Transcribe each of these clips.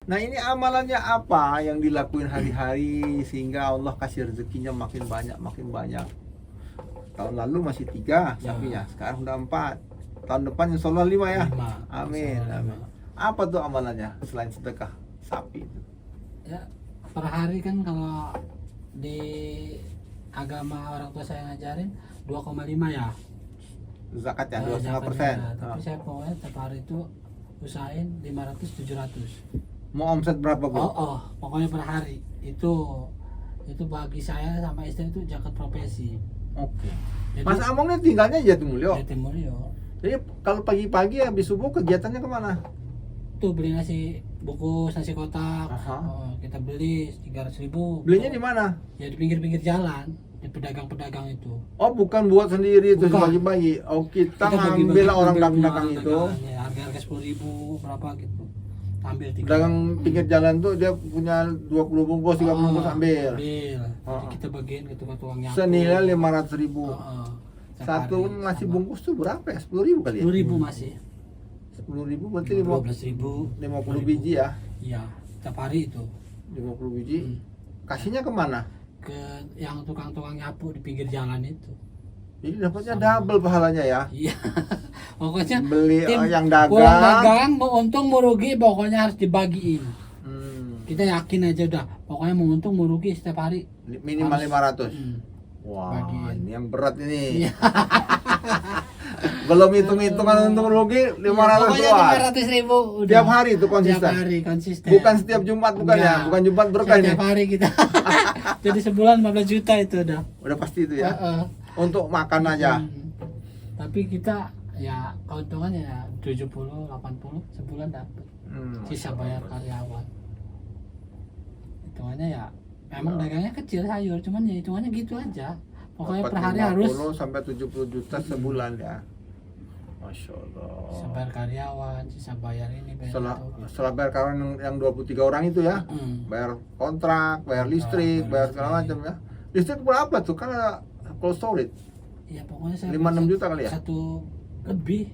Nah ini amalannya apa yang dilakuin hari-hari sehingga Allah kasih rezekinya makin banyak. Tahun lalu masih 3 sapinya, sekarang udah 4. Tahun depan insya Allah 5 ya. 5. Amin, amin. Apa tuh amalannya selain sedekah sapi itu? Ya, per hari kan kalau di agama orang tua saya ngajarin 2,5 ya. Zakatnya Zakatnya. 2,5%. Tapi saya pokoknya tiap hari itu usahain 500-700. Mau omset berapa bu? Pokoknya per hari itu bagi saya sama istri itu zakat profesi. Oke. Jadi, Mas Among ini tinggalnya di Jatimulyo. Jatimulyo. Jadi kalau pagi-pagi habis subuh kegiatannya kemana? Tuh beli nasi bungkus nasi kotak. Aha. Kita beli 300.000. Belinya di mana? Ya di pinggir-pinggir jalan, di pedagang-pedagang itu. Oh bukan buat sendiri itu Bukan. bagi-bagi. Oh kita bagi-bagi, ngambil orang ambil dagang semua itu. dagangannya, harga 10.000 berapa gitu. Ambil 3. Dagang pinggir jalan tuh dia punya 20 bungkus, 30 bungkus ambil. Jadi kita bagiin ke tukang nyapu. Senilai 500.000. Tiap Satu hari nasi sama. bungkus tuh berapa ya? 10.000 kali ya? 10.000 masih. 10.000 berarti 12.000. 50 biji ya? Iya, tiap hari itu. 50 biji. Hmm. Kasihnya kemana? Ke yang tukang-tukang nyapu di pinggir jalan itu. Jadi dapatnya double pahalanya ya. Iya. Pokoknya Beli yang dagang. pulang dagang mau untung mau rugi pokoknya harus dibagiin. Hmm, Kita yakin aja udah. Pokoknya mau untung mau rugi setiap hari. minimal Harus. 500. Wah, Bagiin. ini yang berat ini. Iya. Belum hitung-hitungan untung rugi 500 Pokoknya doang. 500.000 udah. Tiap hari itu konsisten. Tiap hari konsisten. Bukan setiap Jumat bukan ya? Enggak. Bukan Jumat berkah ini. Setiap hari kita. Jadi sebulan 15 juta itu udah. Udah pasti itu ya. Heeh. Untuk makan aja. Tapi kita ya keuntungannya ya 70 80 sebulan dapat. Sisa bayar karyawan. Hitungannya ya memang dagangnya kecil sayur cuman ya hitungannya gitu aja. Pokoknya Dapat per hari 50 harus sampai 70 juta sebulan ya. Masya sisa Allah. bayar karyawan, sisa bayar ini bayar Setelah bayar karyawan yang 23 orang itu ya, bayar kontrak, bayar listrik, bayar segala macam ya. Listrik berapa tuh? Kan ada cold storage. Ya pokoknya saya 5-6 juta kali ya? Satu lebih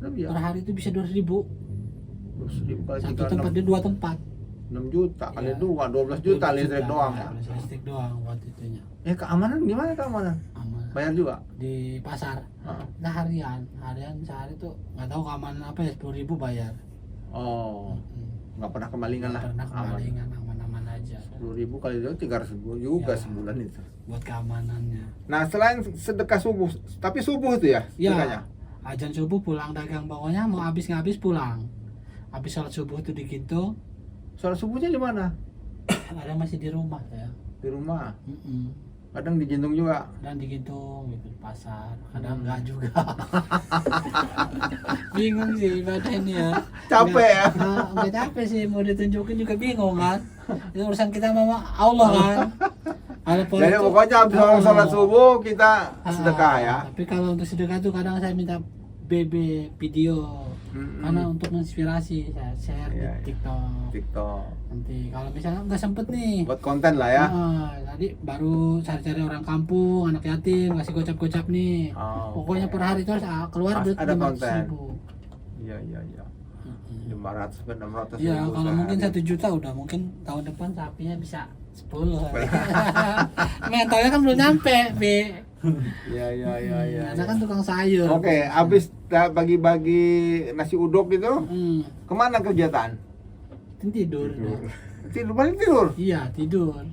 Lebih ya. per hari itu bisa 200.000. 200.000 kali Satu 36 tempat dia 2 tempat. 6 juta kali Iya. 2, 12 juta 12 listrik juta, doang ya, ya. listrik doang buat itunya. Ya keamanan gimana keamanan? Aman. Bayar juga? Di pasar. Heeh. Nah harian sehari tuh nggak tahu keamanan apa ya 10.000 bayar. Oh, nggak pernah kemalingan lah. Nggak pernah Aman. kemalingan, aman-aman aja. 10.000 kali itu 300.000 juga Ya. sebulan itu. Buat keamanannya. Nah selain sedekah subuh, tapi subuh itu ya sedekahnya? Ya, azan subuh pulang dagang pokoknya mau habis nggak habis pulang. Habis sholat subuh itu di Gintung, Sholat subuhnya di mana? ada masih di rumah ya. Di rumah. Mm-mm. Kadang di Gintung juga. Dan di Gintung gitu di pasar, kadang Hmm. enggak juga. Bingung sih ibadah ini ya. Capek ya? Enggak capek sih mau ditunjukin juga bingung kan. Itu urusan kita sama Allah kan. Ada Jadi pokoknya habis orang sholat subuh kita sedekah ya. Tapi kalau untuk sedekah tuh kadang saya minta BB video. Karena untuk menginspirasi saya share Iya, iya. di TikTok. TikTok. Nanti kalau misalnya nggak sempet nih. Buat konten lah ya. Tadi baru cari-cari orang kampung, anak yatim, kasih gocap-gocap nih. Oh, Pokoknya per hari itu harus keluar Harus duit ada 500.000. Iya iya iya. 500 sampai 600 Ya ribu kalau mungkin sehari. 1 juta udah mungkin tahun depan sapinya bisa 10. Mentalnya kan belum nyampe, Bi. Iya iya iya iya. Ada kan tukang sayur. Oke, habis bagi-bagi nasi uduk itu, kemana kegiatan? Tidur. Tidur paling tidur. Iya, tidur.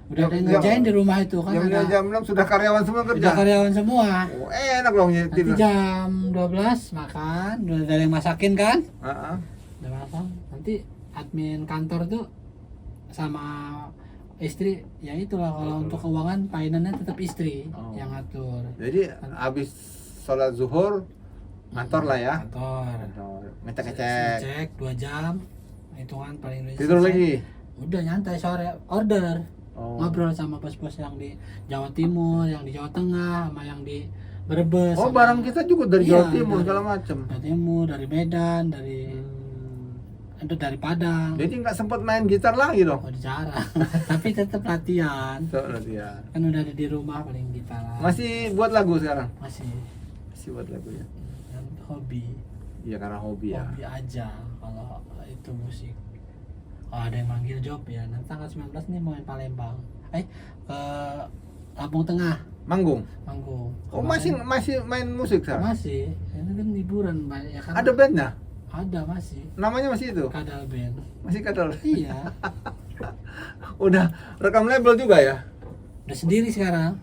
Udah ada yang Jam- ngerjain di rumah itu kan Jam ada 5 jam 6 sudah karyawan semua kerja. udah karyawan semua. Oh, enak dong Nanti tidur. jam 12 makan, udah ada yang masakin kan? Heeh. Udah masak. Nanti admin kantor tuh sama istri ya itulah kalau untuk keuangan finance tetap istri Oh. yang ngatur. Jadi habis sholat zuhur kantor lah ya. Kantor. Ngecek-ngecek. Cek 2 jam. Hitungan paling Tidur selesai. lagi. Udah nyantai sore order. Oh. Ngobrol sama bos-bos yang di Jawa Timur, yang di Jawa Tengah, sama yang di Brebes. Oh, sama barang kita juga dari Iya, Jawa Timur dari- segala macam. Jawa Timur, dari Medan, dari itu dari Padang. Jadi nggak sempat main gitar lagi dong. Oh, jarang. Tapi tetap latihan. Ya. Kan udah ada di rumah paling kita lah. Masih buat lagu sekarang? Masih Masih buat lagu ya. kan hobi. Iya karena hobi ya. Hobi aja kalau itu musik. ada yang manggil job ya. Nanti tanggal 19 nih mau main Palembang. Ke Lampung Tengah Manggung. manggung. Oh, masih main musik sekarang? Masih. Ini kan liburan banyak ya kan. Ada bandnya? Ada masih. Namanya masih itu? Kadal band. Masih kadal? Iya. Udah rekam label juga ya? Udah sendiri sekarang.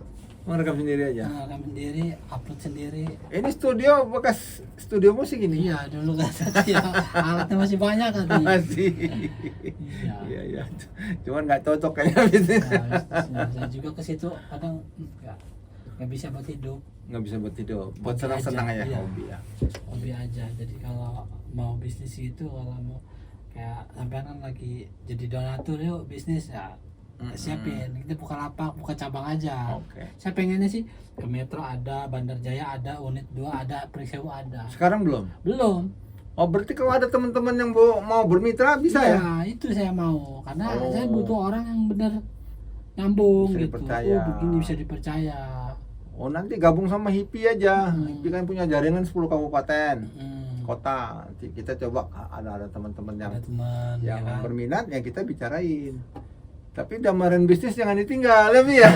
Merekam sendiri aja? Rekam sendiri, upload sendiri. Ini studio bekas studio musik ini? Iya, dulu kan ya, alatnya masih banyak katanya. Masih. Iya. Iya, iya. Cuman nggak cocok kayaknya bisnis. Nah, saya juga ke situ kadang nggak bisa buat hidup, Nggak bisa buat hidup. Buat Hobi senang-senang aja, aja, iya. hobi ya. hobi aja. Jadi kalau mau bisnis itu, kalau mau kayak sampai kan lagi jadi donatur yuk bisnis ya, siapin. Kita buka lapak, buka cabang aja. Oke. Saya pengennya sih ke Metro ada, Bandar Jaya ada, Unit 2 ada, Prisewu ada. Sekarang belum? Belum. Oh, berarti kalau ada teman-teman yang mau bermitra bisa ya? Nah, itu saya mau karena Oh. saya butuh orang yang benar nyambung Bisa gitu. dipercaya. Oh, begini bisa dipercaya. Oh, nanti gabung sama HIPI aja. Hmm. HIPI kan punya jaringan 10 kabupaten, Hmm. kota. Nanti kita coba ada teman-teman yang Ada teman yang ya kan? berminat yang kita bicarain. Tapi damaran bisnis jangan ditinggal ya, Pi ya.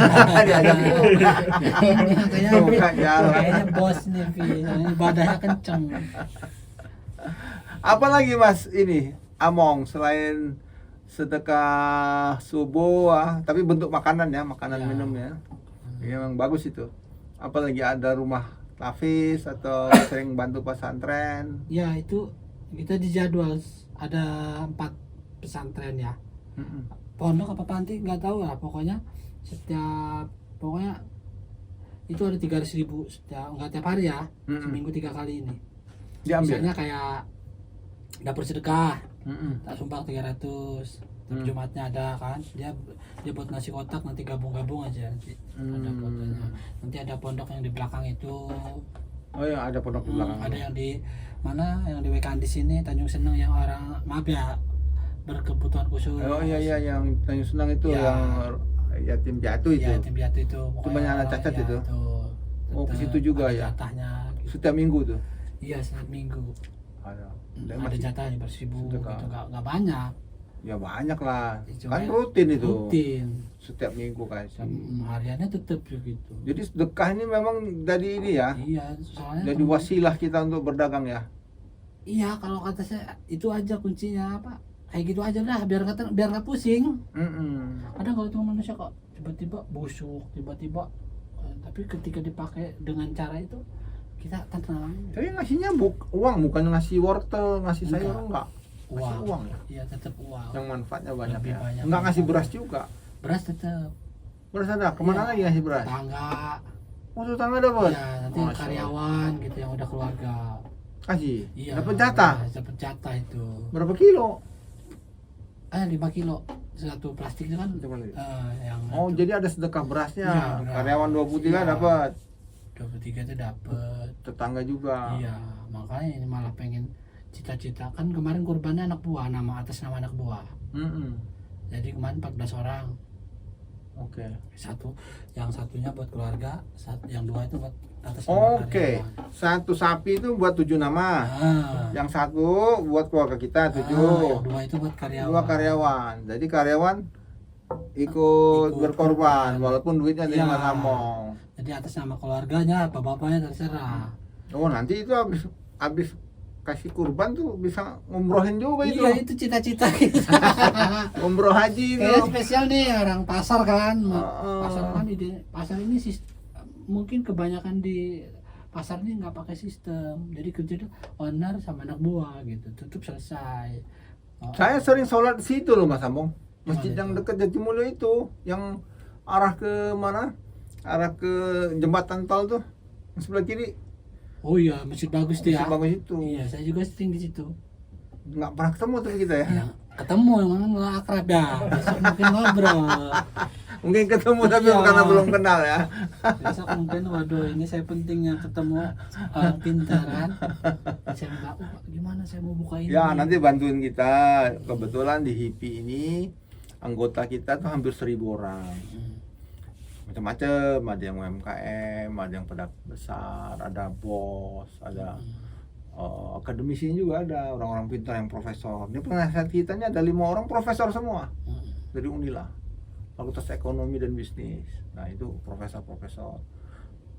Diajak juga. Buka jalan. Kayaknya bos nih, Vi. Soalnya ibadahnya kenceng. Apalagi Mas ini Among selain sedekah subuh, tapi bentuk makanan ya, makanan Ya. minum ya. Ya, memang bagus itu. Apalagi ada rumah tafis atau sering bantu pesantren. Ya, itu kita dijadwal ada 4 pesantren ya. Mm-mm. Pondok apa panti nggak tahu lah, pokoknya pokoknya itu ada 300.000 setiap, nggak tiap hari ya, Mm-mm. seminggu 3 kali ini. Diambil. Misalnya kayak dapur sedekah, Mm-mm. tak sumbang 300. Tapi Hmm. Jumatnya ada kan, dia buat nasi kotak, nanti gabung aja nanti ada Hmm. fotonya. Nanti ada pondok yang di belakang itu. Oh ya, ada pondok di belakang. Ada yang di mana, yang di Wekan di sini Tanjung Seneng, yang orang maaf ya berkebutuhan khusus. Oh iya iya, yang Tanjung Senang itu Ya. yang yatim piatu itu. Ya, tim piatu itu. banyak anak cacat itu? Oh, ke situ juga ya? Jatahnya gitu. Setiap minggu tuh. Iya, setiap minggu. Ada. Ada Masih- jatahnya berseribu gitu, sedekah. nggak banyak. Ya banyak lah. Cuma Kan rutin itu. Rutin. Setiap minggu kan. Hariannya tetap begitu. Jadi sedekah ini memang dari ini ya. Iya, soalnya Jadi wasilah kita untuk berdagang ya. iya, kalau kata saya itu aja kuncinya apa? Kayak gitu aja dah, biar nggak pusing. Mm-mm. Kadang kalau cuma manusia kok tiba-tiba busuk, tiba-tiba tapi ketika dipakai dengan cara itu kita tenang. Tapi ngasihnya uang, bukan ngasih wortel, ngasih Enggak. sayur enggak. Ngasih Uang. uang ya. Iya, tetap uang. Yang manfaatnya banyak Lebih ya. banyak Enggak ngasih manfaat. beras juga. Beras tetap. Beras ada. Kemana Iya. lagi ngasih beras? Tangga. Oh, tetangga dapat. Ya, nanti Masya Allah. karyawan gitu yang udah keluarga. Kasih. Iya. Dapat jatah. Dapat jatah itu. Berapa kilo? 5 kilo satu plastik itu kan. Coba lihat. Yang Oh, itu. jadi ada sedekah berasnya. Iya, beras. Karyawan 23 Iya. dapat. 23 itu dapat. Tetangga juga. Iya, makanya ini malah pengen cita-cita kan kemarin kurbannya anak buah, atas nama anak buah. Mm-mm. Jadi kemarin 14 orang. Oke. Yang satunya buat keluarga, yang 2 itu buat atas nama Oke. karyawan. Satu sapi itu buat 7 nama. Yang satu buat keluarga kita 7. yang 2 itu buat karyawan. 2 karyawan. Jadi karyawan ikut berkorban walaupun duitnya dari Iya. Mas Among. Jadi atas nama keluarganya, bapaknya terserah. Oh, nanti itu habis kasih kurban tuh bisa ngumrohin juga itu. Iya, itu cita-cita kita. Umroh haji itu. Kayaknya spesial nih orang pasar kan. Heeh. Pasar ini mungkin kebanyakan di pasar ini nggak pakai sistem. Jadi kerja tuh owner sama anak buah gitu. Tutup selesai. Saya sering sholat di situ loh Mas Among. Masjid Mana yang itu? dekat Jatimulyo itu, yang arah ke mana? Arah ke jembatan tol tuh, yang sebelah kiri. Oh iya, masjid bagus tuh ya. Masjid bagus itu. Iya, saya juga sering di situ. Nggak pernah ketemu tuh kita ya. Ya, ketemu emang nggak akrab ya. Besok mungkin ngobrol. Mungkin ketemu tapi Iya. karena belum kenal ya. Besok mungkin waduh ini saya pentingnya ketemu orang pintar kan. Saya bilang, Pak, gimana saya mau buka ini? Ya nanti bantuin kita. Kebetulan di HIPI ini anggota kita tuh hampir 1.000 orang. Macam-macam, ada yang UMKM, ada yang pedagang besar, ada bos, ada akademisi juga ada, orang-orang pintar yang profesor. Dia penasihat kitanya ada 5 orang profesor semua dari Unila, Fakultas Ekonomi dan Bisnis. Nah itu profesor-profesor.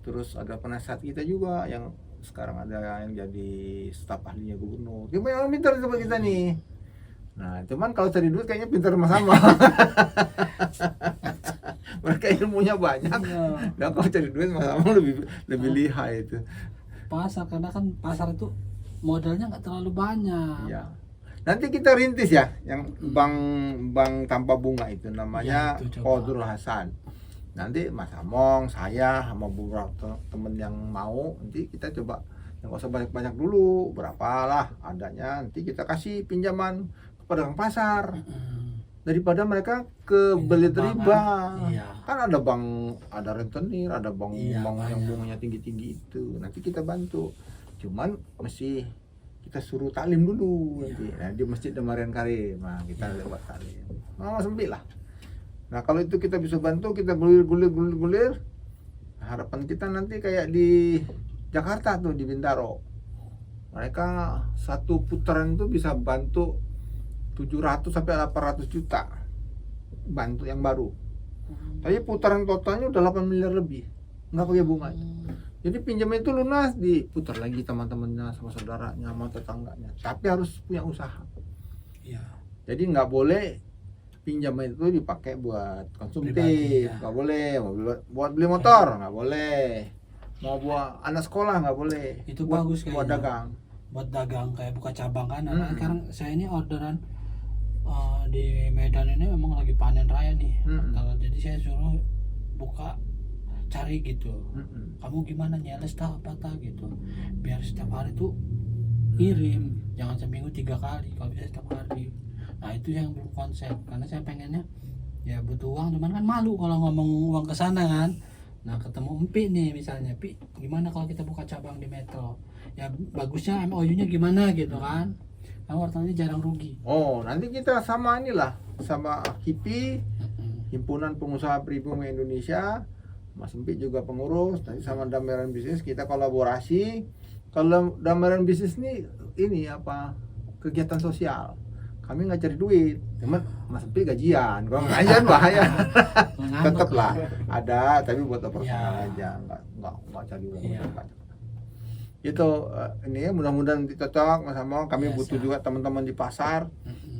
Terus ada penasihat kita juga yang sekarang ada yang jadi staf ahlinya gubernur. Dia banyak orang pintar seperti kita nih. Nah cuman kalau cari duit kayaknya pintar sama-sama. Mereka ilmunya banyak. Dan kalau cari duit sama-sama lebih lihai itu. Pasar, karena kan pasar itu modalnya nggak terlalu banyak. Iya. Nanti kita rintis ya, yang bank tanpa bunga itu namanya Ya, itu coba. Qadrul Hasan. Nanti Mas Among, saya sama beberapa temen yang mau, nanti kita coba yang nggak usah banyak-banyak dulu, berapalah adanya, nanti kita kasih pinjaman ke pedagang pasar daripada mereka ke belit riba. Iya. Kan ada bank, ada rentenir, ada bank, Iya, bank yang banyak. bunganya tinggi-tinggi itu. Nanti kita bantu. Cuman mesti kita suruh taklim dulu nanti. Nah, di Masjid Damarian Karim. Nah, kita lewat taklim. Nah, sempit lah. Nah, kalau itu kita bisa bantu, kita gulir. Harapan kita nanti kayak di Jakarta tuh, di Bintaro. Mereka satu putaran itu bisa bantu 700 sampai 800 juta bantu yang baru. Tapi putaran totalnya udah 8 miliar lebih. Nggak pakai bunga. Jadi pinjam itu lunas, diputar lagi teman-temannya, sama saudaranya, sama tetangganya. Tapi harus punya usaha. Iya. Jadi nggak boleh pinjaman itu dipakai buat konsumtif, Pribadi, ya. nggak boleh. Mau buat beli motor, nggak boleh. Mau buat anak sekolah, nggak boleh. Itu buat, bagus buat kayaknya. dagang. Buat dagang kayak buka cabang kan. Nah, Mm-mm. sekarang saya ini orderan di Medan ini memang lagi panen raya nih. Kalau jadi saya suruh buka, cari gitu. Kamu gimana, nyeles tah apa tah gitu. Biar setiap hari tuh kirim, jangan seminggu 3 kali, kalau bisa setiap hari. Nah itu yang belum konsep, karena saya pengennya ya butuh uang, cuman kan malu kalau ngomong uang ke sana kan. Nah ketemu Empi nih misalnya, Pi gimana kalau kita buka cabang di Metro, ya bagusnya MOU-nya gimana gitu kan. Kan wartawan jarang rugi. Oh, nanti kita sama inilah, sama HIPI, Himpunan Pengusaha Pribumi Indonesia, Mas Empi juga pengurus, nanti sama Damarian Bisnis kita kolaborasi. Kalau Damarian Bisnis ini apa, kegiatan sosial. Kami nggak cari duit, cuman Mas Empi gajian. Kalau gajian bahaya. Tetap lah ada, tapi buat operasional aja, nggak cari uang. Iya. Itu ini ya, mudah-mudahan nanti cocok Mas Among. Kami Iya, butuh siap. juga teman-teman di pasar.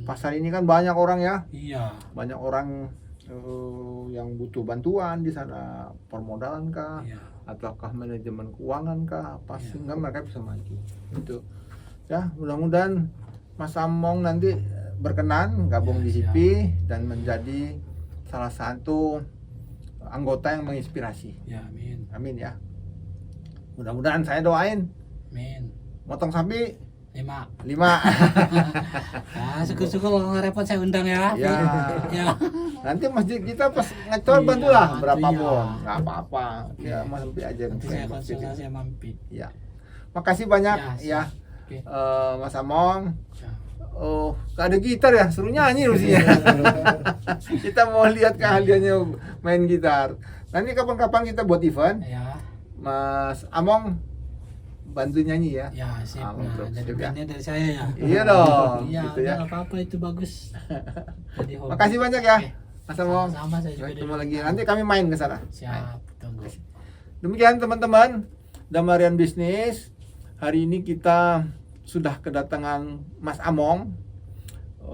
Pasar ini kan banyak orang ya, Iya. banyak orang yang butuh bantuan di sana, permodalan kah, Iya. ataukah manajemen keuangan kah, apa Iya. sehingga mereka bisa maju. Itu ya, mudah-mudahan Mas Among nanti berkenan gabung Ya, di siap. HIPI dan menjadi salah satu anggota yang menginspirasi. Ya, amin. Amin ya. Mudah-mudahan saya doain Amin. motong sapi 5. 5. Ya, syukur-syukur kalau nggak repot saya undang ya. Ya. Ya. Nanti masjid kita pas ngecor Iya, bantulah bantu, berapapun, iya. nggak apa-apa. Ya Oke. Mas Empi aja Nanti saya masjid. konsultasi sama Empi. Ya. Makasih banyak Ya, ya, siap. Oke. Mas Among. Siap. Oh, gak ada gitar ya, suruh nyanyi mestinya. Kita mau lihat keahliannya main gitar. Nanti kapan-kapan kita buat event, Ya. Mas Among bantu nyanyi ya. Ya, sip. Ah, Nah, untuk jadi sip ya. bandnya dari saya ya. Iya dong, Iya, gitu udah ya. nggak apa-apa, itu bagus. Jadi hobi. Makasih banyak ya, Oke. Mas Among. Sama-sama, saya juga Ketemu dari lagi. Bandung. Nanti kami main ke sana. Siap, tunggu. Demikian teman-teman, Damarian Bisnis. Hari ini kita sudah kedatangan Mas Among,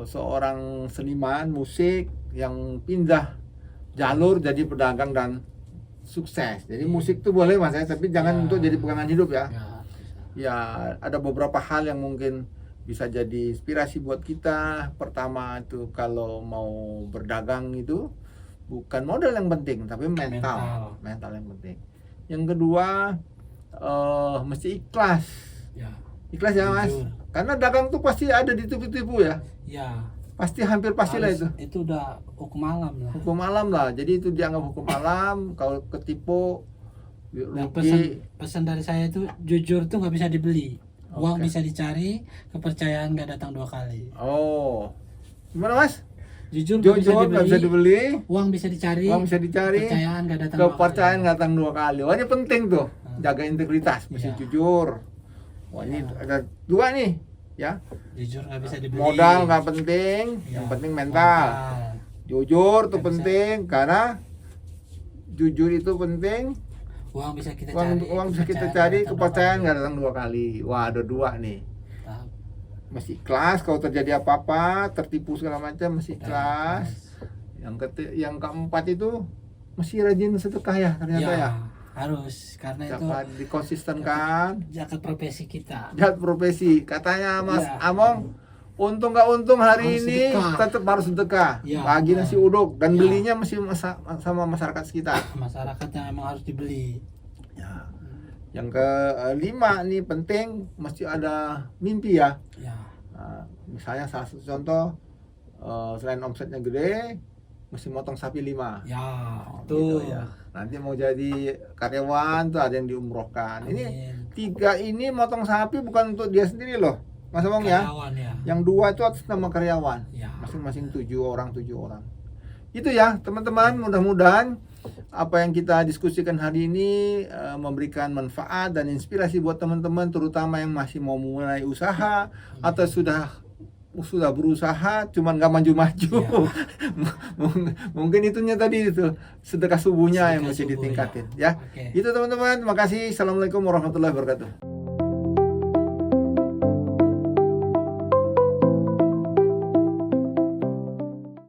seorang seniman musik yang pindah jalur jadi pedagang dan sukses. Jadi musik tuh boleh Mas ya, tapi jangan Ya. untuk jadi pegangan hidup ya. Ya, bisa. Ya, ada beberapa hal yang mungkin bisa jadi inspirasi buat kita. Pertama itu kalau mau berdagang itu bukan modal yang penting, tapi mental yang penting. Yang kedua mesti ikhlas. Ya. Ikhlas ya Mas. Jujur. Karena dagang tuh pasti ada ditipu-tipu ya. Ya. Pasti hampir pastilah Harus- itu. Itu udah hukum alam lah. Hukum alam lah. Jadi itu dianggap hukum alam. Kalau ketipu Dan rugi. pesan dari saya itu jujur tuh nggak bisa dibeli. Uang Oke. bisa dicari, kepercayaan nggak datang 2 kali. Oh. Gimana Mas? Jujur nggak bisa Jujur nggak bisa dibeli, dibeli. uang bisa dicari, Uang bisa dicari. kepercayaan nggak datang 2 kali. Kepercayaan datang 2 kali. Wah, ini penting tuh. Jaga integritas, mesti Iya. jujur. Wah ini Ya. ada dua nih ya. Jujur nggak bisa dibeli. Modal nggak penting, Ya, yang penting mental. Jujur tuh Nggak bisa. penting karena jujur itu penting. Uang bisa kita Uang, cari. uang bisa kita kepercayaan cari, datang kepercayaan berapa nggak datang 2 kali. Wah ada 2 nih. kali. Masih ikhlas kalau terjadi apa-apa, tertipu segala macam masih ikhlas. Yang keempat itu masih rajin sedekah ya ternyata ya. Harus karena itu Dapat dikonsisten-kan. zakat profesi kita. Lihat profesi katanya Mas Ya. Among, untung nggak untung hari Harus ini sedekah. tetap harus sedekah. Ya, Bagi benar. nasi uduk dan Ya. belinya masih sama masyarakat sekitar. Masyarakat yang emang harus dibeli. Ya. Yang kelima nih penting mesti ada mimpi ya. Ya. Nah, misalnya salah satu contoh, selain omsetnya gede, mesti motong sapi 5. Ya, Gitu itu ya. Nanti mau jadi karyawan tuh ada yang diumrohkan. Ini Amin. 3 ini motong sapi bukan untuk dia sendiri loh, Mas Among ya. Karyawan ya. Yang 2 itu atas nama karyawan, Ya. masing-masing 7 orang. Itu ya teman-teman, mudah-mudahan apa yang kita diskusikan hari ini memberikan manfaat dan inspirasi buat teman-teman, terutama yang masih mau mulai usaha atau sudah berusaha cuman nggak maju-maju. Mungkin itunya tadi itu sedekah subuhnya yang Sedekah mesti subuh, ditingkatin ya. ya. Oke. Itu teman-teman, terima kasih. Assalamualaikum warahmatullahi wabarakatuh.